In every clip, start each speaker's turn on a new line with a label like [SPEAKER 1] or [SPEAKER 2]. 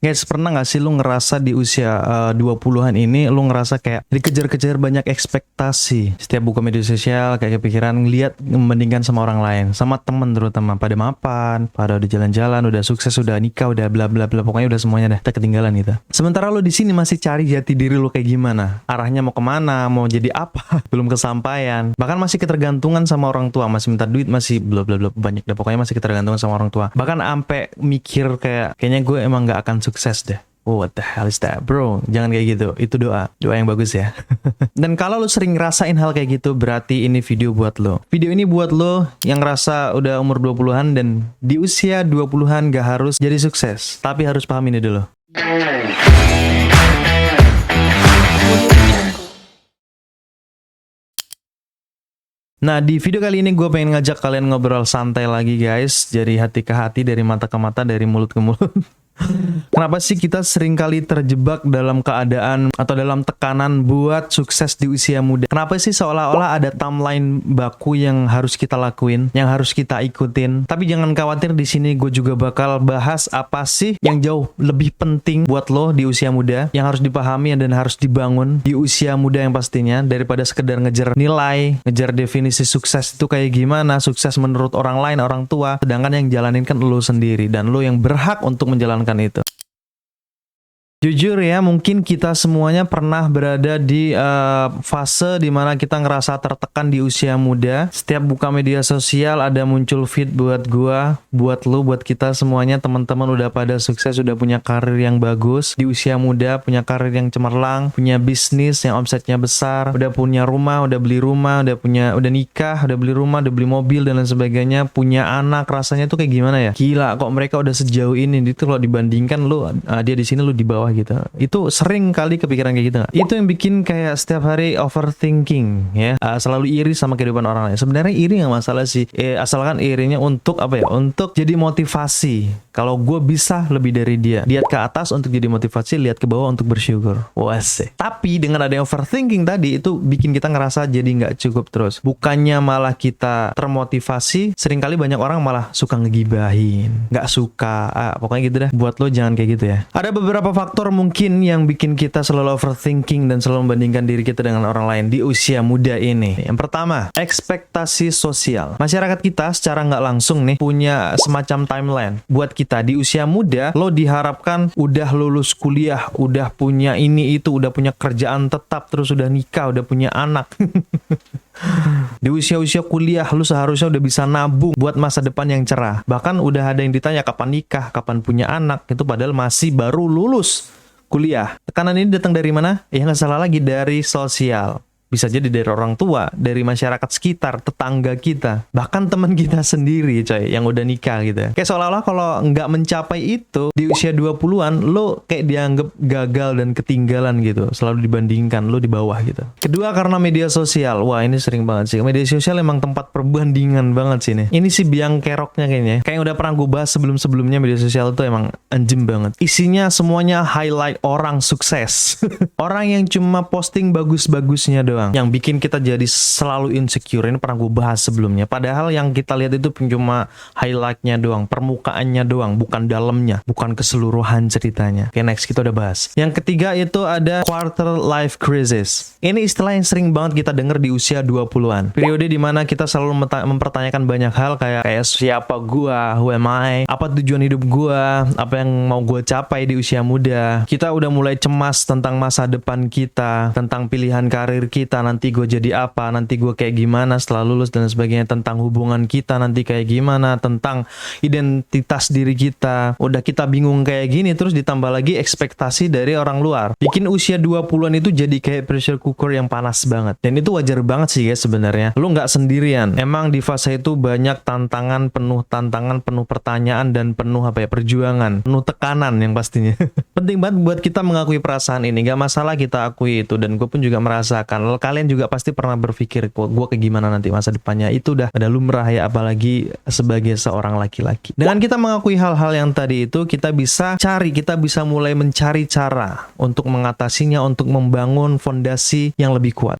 [SPEAKER 1] Guys, pernah gak sih lu ngerasa di usia 20-an ini lu ngerasa kayak dikejar-kejar banyak ekspektasi? Setiap buka media sosial kayak kepikiran ngeliat membandingkan sama orang lain, sama temen terutama, pada mapan, pada udah jalan-jalan, udah sukses, udah nikah, udah bla bla bla, pokoknya udah semuanya dah, kita ketinggalan gitu. Sementara lu di sini masih cari jati diri lu kayak gimana, arahnya mau kemana, mau jadi apa, belum kesampaian. Bahkan masih ketergantungan sama orang tua, masih minta duit, masih bla bla bla, banyak dah, pokoknya masih ketergantungan sama orang tua. Bahkan ampe mikir kayaknya gue emang gak akan sukses deh. Oh, what the hell is that, bro? Jangan kayak gitu. Itu doa yang bagus ya. Dan kalau lu sering ngerasain hal kayak gitu, berarti ini video buat lo. Video ini buat lo yang ngerasa udah umur 20-an dan di usia 20-an gak harus jadi sukses, tapi harus paham ini dulu. Nah, di video kali ini gue pengen ngajak kalian ngobrol santai lagi guys. Dari hati ke hati, dari mata ke mata, dari mulut ke mulut. Kenapa sih kita sering kali terjebak dalam keadaan atau dalam tekanan buat sukses di usia muda? Kenapa sih seolah-olah ada timeline baku yang harus kita lakuin, yang harus kita ikutin? Tapi jangan khawatir, di sini gue juga bakal bahas apa sih yang jauh lebih penting buat lo di usia muda, yang harus dipahami dan harus dibangun di usia muda yang pastinya, daripada sekedar ngejar nilai, ngejar definisi sukses itu kayak gimana, sukses menurut orang lain, orang tua, sedangkan yang jalanin kan lo sendiri dan lo yang berhak untuk menjalankan itu. Jujur ya, mungkin kita semuanya pernah berada di fase dimana kita ngerasa tertekan di usia muda. Setiap buka media sosial ada muncul feed buat gua, buat lu, buat kita semuanya. Teman-teman udah pada sukses, udah punya karir yang bagus di usia muda, punya karir yang cemerlang, punya bisnis yang omsetnya besar, udah punya rumah, udah beli rumah, udah nikah, udah beli rumah, udah beli mobil dan lain sebagainya, punya anak. Rasanya tuh kayak gimana ya? Gila, kok mereka udah sejauh ini. Itu kalau dibandingkan lu, dia di sini, lu di bawah gitu. Itu sering kali kepikiran kayak gitu gak? Itu yang bikin kayak setiap hari overthinking ya, selalu iri sama kehidupan orang lain. Sebenarnya iri gak masalah sih, asalkan irinya untuk apa ya, untuk jadi motivasi. Kalau gue bisa lebih dari dia, lihat ke atas untuk jadi motivasi, lihat ke bawah untuk bersyukur. Wase. Tapi dengan ada overthinking tadi, itu bikin kita ngerasa jadi nggak cukup terus. Bukannya malah kita termotivasi, seringkali banyak orang malah suka ngegibahin, nggak suka, pokoknya gitu dah. Buat lo jangan kayak gitu ya. Ada beberapa faktor mungkin yang bikin kita selalu overthinking dan selalu membandingkan diri kita dengan orang lain di usia muda ini. Yang pertama, ekspektasi sosial. Masyarakat kita secara nggak langsung nih punya semacam timeline buat kita. Di usia muda, lo diharapkan udah lulus kuliah, udah punya ini itu, udah punya kerjaan tetap, terus udah nikah, udah punya anak. Di usia-usia kuliah, lu seharusnya udah bisa nabung buat masa depan yang cerah. Bahkan udah ada yang ditanya kapan nikah, kapan punya anak, itu padahal masih baru lulus kuliah. Tekanan ini datang dari mana? Ya nggak salah lagi, dari sosial. Bisa jadi dari orang tua, dari masyarakat sekitar, tetangga kita, bahkan teman kita sendiri coy, yang udah nikah gitu. Kayak seolah-olah kalau nggak mencapai itu di usia 20-an, lo kayak dianggap gagal dan ketinggalan gitu. Selalu dibandingkan, lo di bawah gitu. Kedua, karena media sosial. Wah, ini sering banget sih. Media sosial emang tempat perbandingan banget sih nih. Ini sih biang keroknya kayaknya. Kayak yang udah pernah gue bahas sebelum-sebelumnya, media sosial itu emang anjem banget. Isinya semuanya highlight orang sukses. Orang yang cuma posting bagus-bagusnya doang, yang bikin kita jadi selalu insecure. Ini pernah gue bahas sebelumnya. Padahal yang kita lihat itu cuma highlightnya doang, permukaannya doang, bukan dalamnya, bukan keseluruhan ceritanya. Oke, next kita udah bahas. Yang ketiga itu ada quarter life crisis. Ini istilah yang sering banget kita denger di usia 20-an. Periode dimana kita selalu mempertanyakan banyak hal kayak siapa gua, who am I, apa tujuan hidup gua, apa yang mau gua capai di usia muda. Kita udah mulai cemas tentang masa depan kita, tentang pilihan karir kita, nanti gue jadi apa, nanti gue kayak gimana setelah lulus dan sebagainya, tentang hubungan kita nanti kayak gimana, tentang identitas diri kita. Udah kita bingung kayak gini, terus ditambah lagi ekspektasi dari orang luar, bikin usia 20-an itu jadi kayak pressure cooker yang panas banget. Dan itu wajar banget sih guys sebenarnya. Lu nggak sendirian. Emang di fase itu banyak tantangan, penuh pertanyaan, dan penuh perjuangan, penuh tekanan yang pastinya. Penting banget buat kita mengakui perasaan ini. Gak masalah kita akui itu, dan gue pun juga merasakan. Kalian juga pasti pernah berpikir, kok gue kayak gimana nanti masa depannya. Itu udah ada lumrah ya, apalagi sebagai seorang laki-laki. Dengan kita mengakui hal-hal yang tadi itu, kita bisa mulai mencari cara untuk mengatasinya, untuk membangun fondasi yang lebih kuat.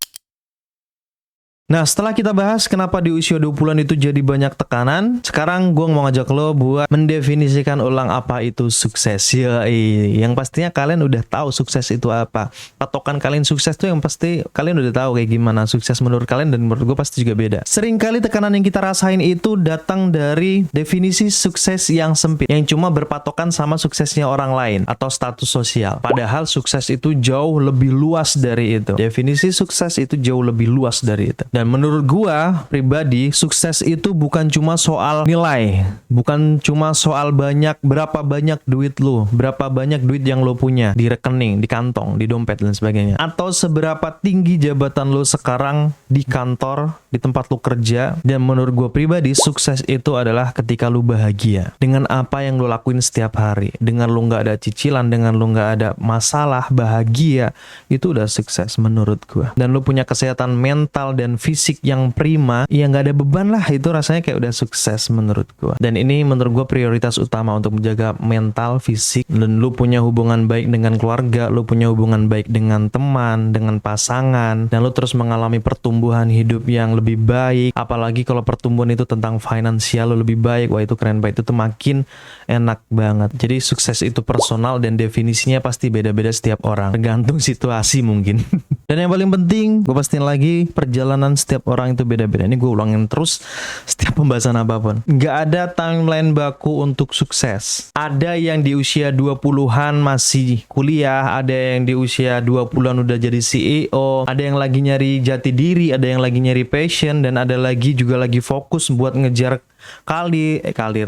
[SPEAKER 1] Nah, setelah kita bahas kenapa di usia 20-an itu jadi banyak tekanan, sekarang gue mau ngajak lo buat mendefinisikan ulang apa itu sukses. Yang pastinya kalian udah tahu sukses itu apa. Patokan kalian sukses tuh yang pasti kalian udah tahu kayak gimana sukses menurut kalian, dan menurut gue pasti juga beda. Seringkali tekanan yang kita rasain itu datang dari definisi sukses yang sempit, yang cuma berpatokan sama suksesnya orang lain atau status sosial. Padahal sukses itu jauh lebih luas dari itu. Definisi sukses itu jauh lebih luas dari itu. Dan menurut gua pribadi, sukses itu bukan cuma soal nilai, bukan cuma soal berapa banyak duit lu, berapa banyak duit yang lu punya di rekening, di kantong, di dompet dan sebagainya, atau seberapa tinggi jabatan lu sekarang di kantor, di tempat lu kerja. Dan menurut gua pribadi, sukses itu adalah ketika lu bahagia dengan apa yang lu lakuin setiap hari, dengan lu nggak ada cicilan, dengan lu nggak ada masalah, bahagia, itu udah sukses menurut gua. Dan lu punya kesehatan mental dan fisik yang prima, ya nggak ada beban lah, itu rasanya kayak udah sukses menurut gua. Dan ini menurut gua prioritas utama untuk menjaga mental, fisik. Dan lu punya hubungan baik dengan keluarga, lu punya hubungan baik dengan teman, dengan pasangan, dan lu terus mengalami pertumbuhan hidup yang lebih baik. Apalagi kalau pertumbuhan itu tentang finansial lu lebih baik, wah itu keren banget, itu makin enak banget. Jadi sukses itu personal dan definisinya pasti beda-beda setiap orang, tergantung situasi mungkin. Dan yang paling penting, gue pastiin lagi, perjalanan setiap orang itu beda-beda. Ini gue ulangin terus setiap pembahasan apapun. Nggak ada timeline baku untuk sukses. Ada yang di usia 20-an masih kuliah, ada yang di usia 20-an udah jadi CEO, ada yang lagi nyari jati diri, ada yang lagi nyari passion, dan ada lagi juga lagi fokus buat ngejar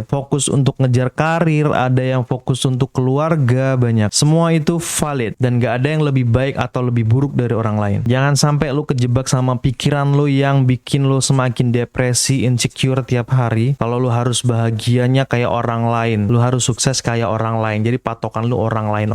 [SPEAKER 1] fokus untuk ngejar karir, ada yang fokus untuk keluarga, banyak. Semua itu valid dan gak ada yang lebih baik atau lebih buruk dari orang lain. Jangan sampai lu kejebak sama pikiran lu yang bikin lu semakin depresi, insecure tiap hari. Kalau lu harus bahagianya kayak orang lain, lu harus sukses kayak orang lain. Jadi patokan lu orang lain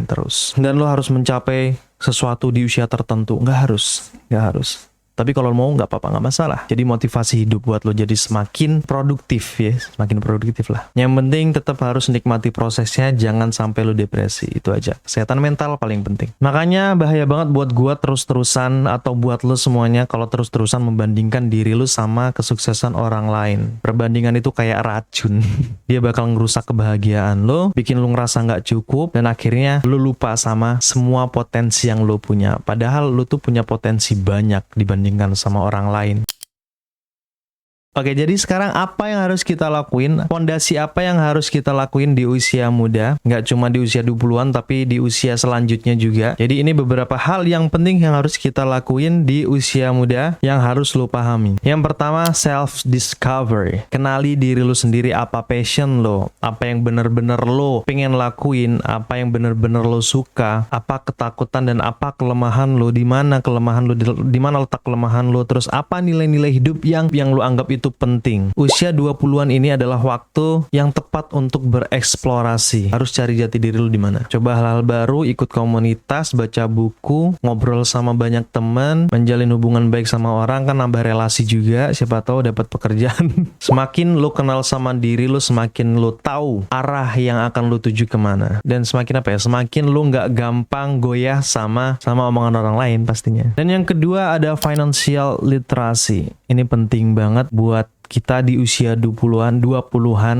[SPEAKER 1] terus. Dan lu harus mencapai sesuatu di usia tertentu. Gak harus. Tapi kalau mau nggak apa-apa, nggak masalah. Jadi motivasi hidup buat lo jadi semakin produktif ya, semakin produktif lah. Yang penting tetap harus nikmati prosesnya, jangan sampai lo depresi, itu aja. Kesehatan mental paling penting. Makanya bahaya banget buat gua terus-terusan atau buat lo semuanya kalau terus-terusan membandingkan diri lo sama kesuksesan orang lain. Perbandingan itu kayak racun. Dia bakal ngerusak kebahagiaan lo, bikin lo ngerasa nggak cukup, dan akhirnya lo lupa sama semua potensi yang lo punya. Padahal lo tuh punya potensi banyak dibandingkan sama orang lain. Oke, jadi sekarang apa yang harus kita lakuin? Fondasi apa yang harus kita lakuin di usia muda? Nggak cuma di usia 20-an, tapi di usia selanjutnya juga. Jadi ini beberapa hal yang penting yang harus kita lakuin di usia muda yang harus lo pahami. Yang pertama, self-discovery. Kenali diri lo sendiri, apa passion lo, apa yang bener-bener lo pengen lakuin, apa yang bener-bener lo suka, apa ketakutan dan apa kelemahan lo, di mana kelemahan lo, di mana letak kelemahan lo, terus apa nilai-nilai hidup yang lo anggap itu penting. Usia 20-an ini adalah waktu yang tepat untuk bereksplorasi. Harus cari jati diri lu di mana. Coba hal-hal baru, ikut komunitas, baca buku, ngobrol sama banyak teman, menjalin hubungan baik sama orang, kan nambah relasi juga, siapa tahu dapat pekerjaan. Semakin lu kenal sama diri lu, semakin lu tahu arah yang akan lu tuju kemana. Dan semakin semakin lu nggak gampang goyah sama omongan orang lain pastinya. Dan yang kedua ada financial literacy. Ini penting banget buat kita di usia 20-an,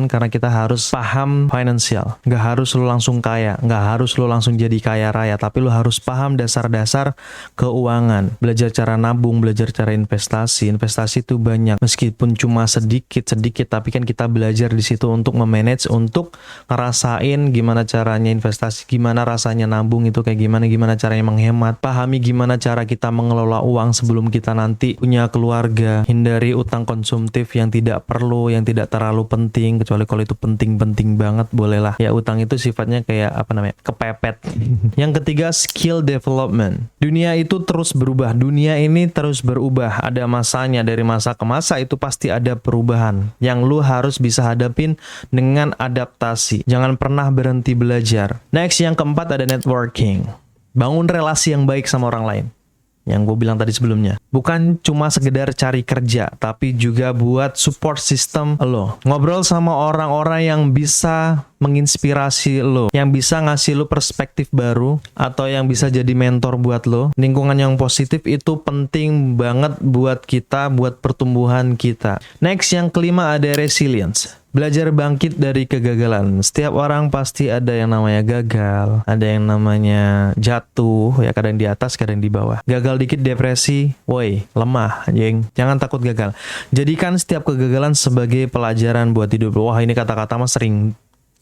[SPEAKER 1] karena kita harus paham finansial. Nggak harus lo langsung kaya, nggak harus lo langsung jadi kaya raya, tapi lo harus paham dasar-dasar keuangan. Belajar cara nabung, belajar cara investasi. Investasi itu banyak, meskipun cuma sedikit, tapi kan kita belajar di situ untuk memanage, untuk ngerasain gimana caranya investasi, gimana rasanya nabung itu kayak gimana caranya menghemat, pahami gimana cara kita mengelola uang sebelum kita nanti punya keluarga. Hindari utang konsumtif yang tidak perlu, yang tidak terlalu penting, kecuali kalau itu penting banget, bolehlah. Ya utang itu sifatnya kayak kepepet. Yang ketiga, skill development. Dunia itu terus berubah, dunia ini terus berubah, ada masanya, dari masa ke masa itu pasti ada perubahan yang lu harus bisa hadapin dengan adaptasi. Jangan pernah berhenti belajar. Next, yang keempat ada networking. Bangun relasi yang baik sama orang lain. Yang gue bilang tadi sebelumnya, bukan cuma sekedar cari kerja, tapi juga buat support system lo. Ngobrol sama orang-orang yang bisa menginspirasi lo, yang bisa ngasih lo perspektif baru, atau yang bisa jadi mentor buat lo. Lingkungan yang positif itu penting banget buat kita, buat pertumbuhan kita. Next, yang kelima ada resilience. Belajar bangkit dari kegagalan. Setiap orang pasti ada yang namanya gagal, ada yang namanya jatuh, ya kadang di atas, kadang di bawah. Gagal dikit depresi, woi, lemah, anjing. Jangan takut gagal. Jadikan setiap kegagalan sebagai pelajaran buat hidup. Wah, ini kata-kata mah sering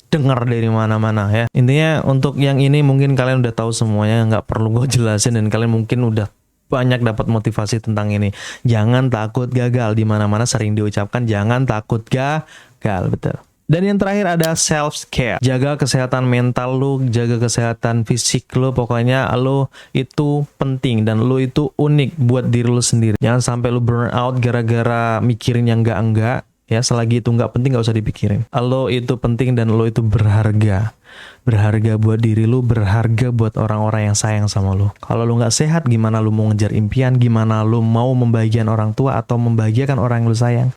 [SPEAKER 1] dengar dari mana-mana ya. Intinya untuk yang ini mungkin kalian udah tahu semuanya, nggak perlu gue jelasin, dan kalian mungkin udah banyak dapat motivasi tentang ini. Jangan takut gagal, di mana-mana sering diucapkan jangan takut gagal, betul. Dan yang terakhir ada self care. Jaga kesehatan mental lu, jaga kesehatan fisik lu, pokoknya lu itu penting dan lu itu unik buat diri lu sendiri. Jangan sampai lu burn out gara-gara mikirin yang enggak. Ya, selagi itu nggak penting nggak usah dipikirin. Lo itu penting dan lo itu berharga. Berharga buat diri lo, berharga buat orang-orang yang sayang sama lo. Kalau lo nggak sehat, gimana lo mau ngejar impian? Gimana lo mau membahagiakan orang tua atau membahagiakan orang yang lo sayang?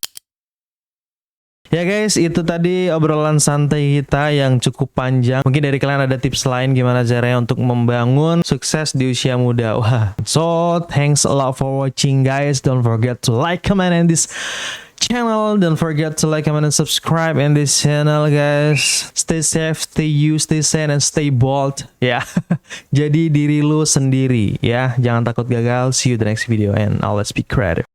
[SPEAKER 1] Ya guys, itu tadi obrolan santai kita yang cukup panjang. Mungkin dari kalian ada tips lain gimana caranya untuk membangun sukses di usia muda. Wah. So, thanks a lot for watching guys. Don't forget to like, comment, and this channel. Don't forget to like, comment, and subscribe in this channel guys. Stay safe, stay you, stay sane, and stay bold. Ya, jadi diri lu sendiri ya. Jangan takut gagal. See you the next video and always be creative.